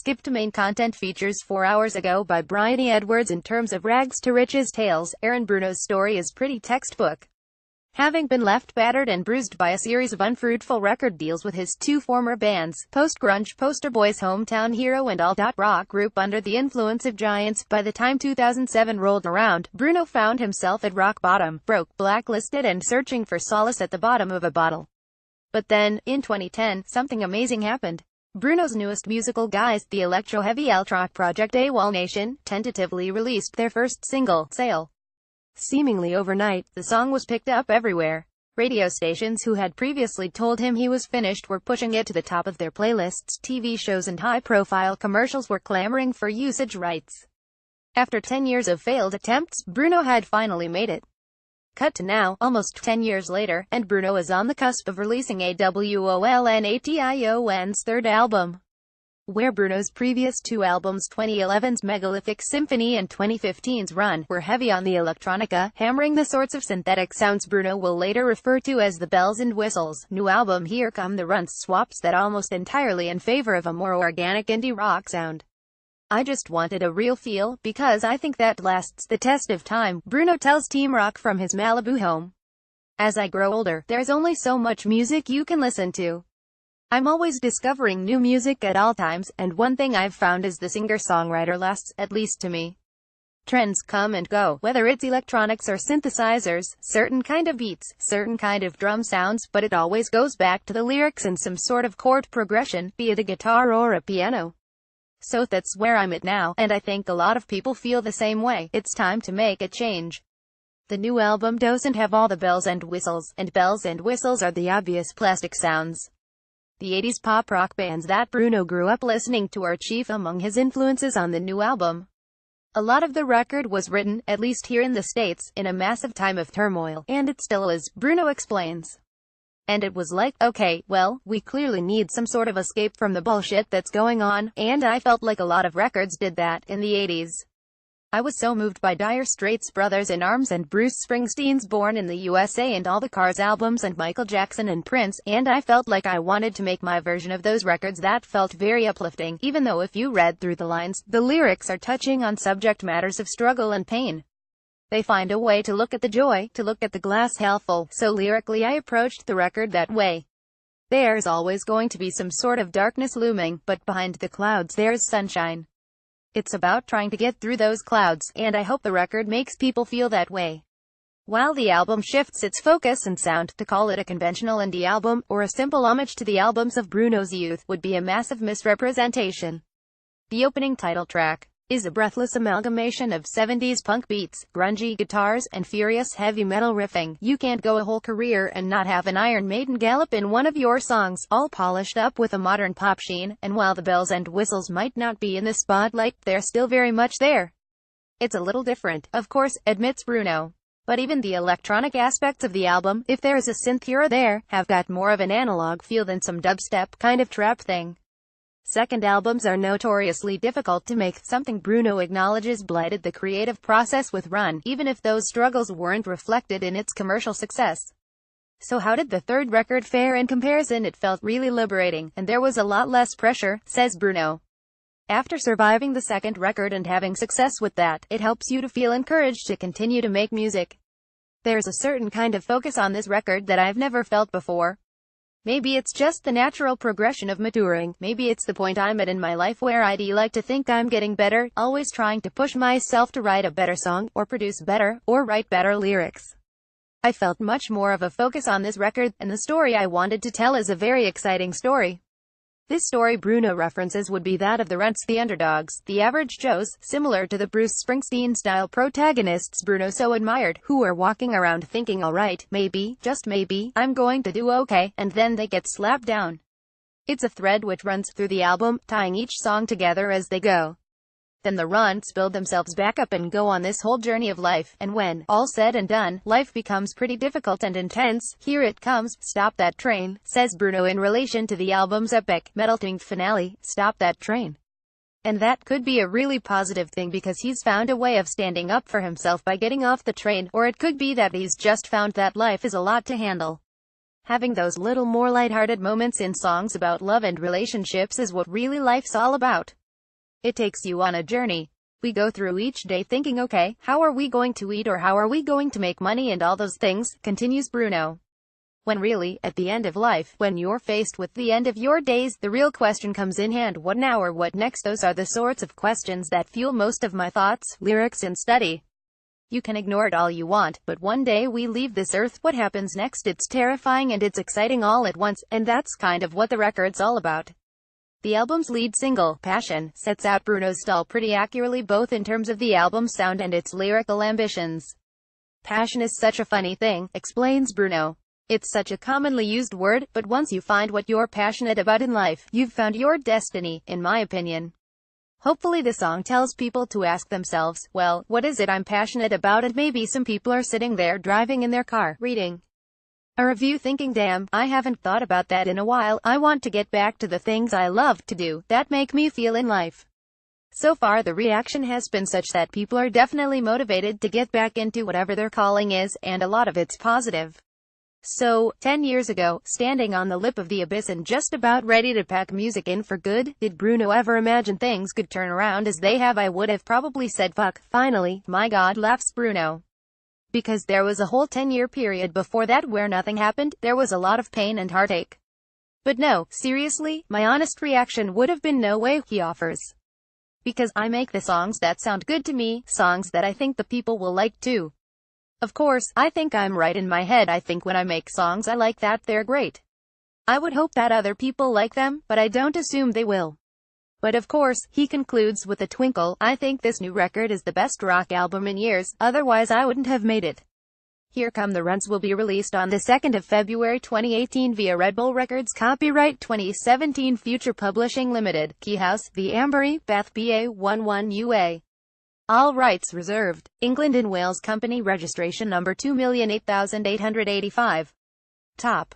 skipped main content features 4 hours ago by Briony Edwards. In terms of rags to riches tales, Bruno's story is pretty textbook. Having been left battered and bruised by a series of unfruitful record deals with his two former bands, post-grunge Poster Boys hometown hero and alt-rock group Under the Influence of Giants, by the time 2007 rolled around, Bruno found himself at rock bottom, broke, blacklisted and searching for solace at the bottom of a bottle. But then, in 2010, something amazing happened. Bruno's newest musical guys, the electro-heavy alt-rock project Awolnation, tentatively released their first single, Sail. Seemingly overnight, the song was picked up everywhere. Radio stations who had previously told him he was finished were pushing it to the top of their playlists, TV shows and high-profile commercials were clamoring for usage rights. After 10 years of failed attempts, Bruno had finally made it. Cut to now, almost 10 years later, and Bruno is on the cusp of releasing Awolnation's third album. Where Bruno's previous two albums, 2011's Megalithic Symphony and 2015's Run, were heavy on the electronica, hammering the sorts of synthetic sounds Bruno will later refer to as the bells and whistles, new album Here Come the Runs swaps that almost entirely in favor of a more organic indie rock sound. I just wanted a real feel, because I think that lasts the test of time, Bruno tells Team Rock from his Malibu home. As I grow older, there's only so much music you can listen to. I'm always discovering new music at all times, and one thing I've found is the singer-songwriter lasts, at least to me. Trends come and go, whether it's electronics or synthesizers, certain kind of beats, certain kind of drum sounds, but it always goes back to the lyrics and some sort of chord progression, be it a guitar or a piano. So that's where I'm at now, and I think a lot of people feel the same way. It's time to make a change. The new album doesn't have all the bells and whistles, and bells and whistles are the obvious plastic sounds. The 80s pop-rock bands that Bruno grew up listening to are chief among his influences on the new album. A lot of the record was written, at least here in the States, in a massive time of turmoil, and it still is, Bruno explains. And it was like, okay, well, we clearly need some sort of escape from the bullshit that's going on, and I felt like a lot of records did that, in the 80s. I was so moved by Dire Straits' Brothers in Arms and Bruce Springsteen's Born in the USA and all the Cars albums and Michael Jackson and Prince, and I felt like I wanted to make my version of those records that felt very uplifting, even though if you read through the lines, the lyrics are touching on subject matters of struggle and pain. They find a way to look at the joy, to look at the glass half full, so lyrically I approached the record that way. There's always going to be some sort of darkness looming, but behind the clouds there's sunshine. It's about trying to get through those clouds, and I hope the record makes people feel that way. While the album shifts its focus and sound, to call it a conventional indie album, or a simple homage to the albums of Bruno's youth, would be a massive misrepresentation. The opening title track is a breathless amalgamation of 70s punk beats, grungy guitars, and furious heavy metal riffing. You can't go a whole career and not have an Iron Maiden gallop in one of your songs, all polished up with a modern pop sheen, and while the bells and whistles might not be in the spotlight, they're still very much there. It's a little different, of course, admits Bruno. But even the electronic aspects of the album, if there is a synth here or there, have got more of an analog feel than some dubstep kind of trap thing. Second albums are notoriously difficult to make, something Bruno acknowledges blighted the creative process with Run, even if those struggles weren't reflected in its commercial success. So how did the third record fare in comparison? It felt really liberating, and there was a lot less pressure, says Bruno. After surviving the second record and having success with that, it helps you to feel encouraged to continue to make music. There's a certain kind of focus on this record that I've never felt before. Maybe it's just the natural progression of maturing, maybe it's the point I'm at in my life where I'd like to think I'm getting better, always trying to push myself to write a better song, or produce better, or write better lyrics. I felt much more of a focus on this record, and the story I wanted to tell is a very exciting story. This story Bruno references would be that of the runts, the underdogs, the average Joes, similar to the Bruce Springsteen-style protagonists Bruno so admired, who are walking around thinking alright, maybe, just maybe, I'm going to do okay, and then they get slapped down. It's a thread which runs through the album, tying each song together as they go. Then the runts build themselves back up and go on this whole journey of life, and when, all said and done, life becomes pretty difficult and intense, here it comes, Stop That Train, says Bruno in relation to the album's epic, metal-tinged finale, Stop That Train. And that could be a really positive thing because he's found a way of standing up for himself by getting off the train, or it could be that he's just found that life is a lot to handle. Having those little more lighthearted moments in songs about love and relationships is what really life's all about. It takes you on a journey. We go through each day thinking, okay, how are we going to eat, or how are we going to make money, and all those things, continues Bruno. When really, at the end of life, when you're faced with the end of your days, the real question comes in hand: what now or what next? Those are the sorts of questions that fuel most of my thoughts, lyrics, and study. You can ignore it all you want, but one day we leave this earth. What happens next? It's terrifying and it's exciting all at once, and that's kind of what the record's all about. The album's lead single, Passion, sets out Bruno's style pretty accurately, both in terms of the album's sound and its lyrical ambitions. Passion is such a funny thing, explains Bruno. It's such a commonly used word, but once you find what you're passionate about in life, you've found your destiny, in my opinion. Hopefully the song tells people to ask themselves, well, what is it I'm passionate about? And maybe some people are sitting there driving in their car, reading a review thinking, damn, I haven't thought about that in a while. I want to get back to the things I love to do, that make me feel in life. So far the reaction has been such that people are definitely motivated to get back into whatever their calling is, and a lot of it's positive. So, 10 years ago, standing on the lip of the abyss and just about ready to pack music in for good, did Bruno ever imagine things could turn around as they have? I would have probably said fuck, finally, my god, laughs Bruno. Because there was a whole 10-year period before that where nothing happened. There was a lot of pain and heartache. But no, seriously, my honest reaction would have been no way, he offers. Because I make the songs that sound good to me, songs that I think the people will like too. Of course, I think I'm right in my head. I think when I make songs I like that they're great. I would hope that other people like them, but I don't assume they will. But of course, he concludes with a twinkle, I think this new record is the best rock album in years, otherwise I wouldn't have made it. Here Come the Runs will be released on the 2nd of February 2018 via Red Bull Records. Copyright 2017 Future Publishing Limited. Keyhouse, The Ambery, Bath BA11 UA. All rights reserved. England and Wales Company. Registration number 2,008,885. Top.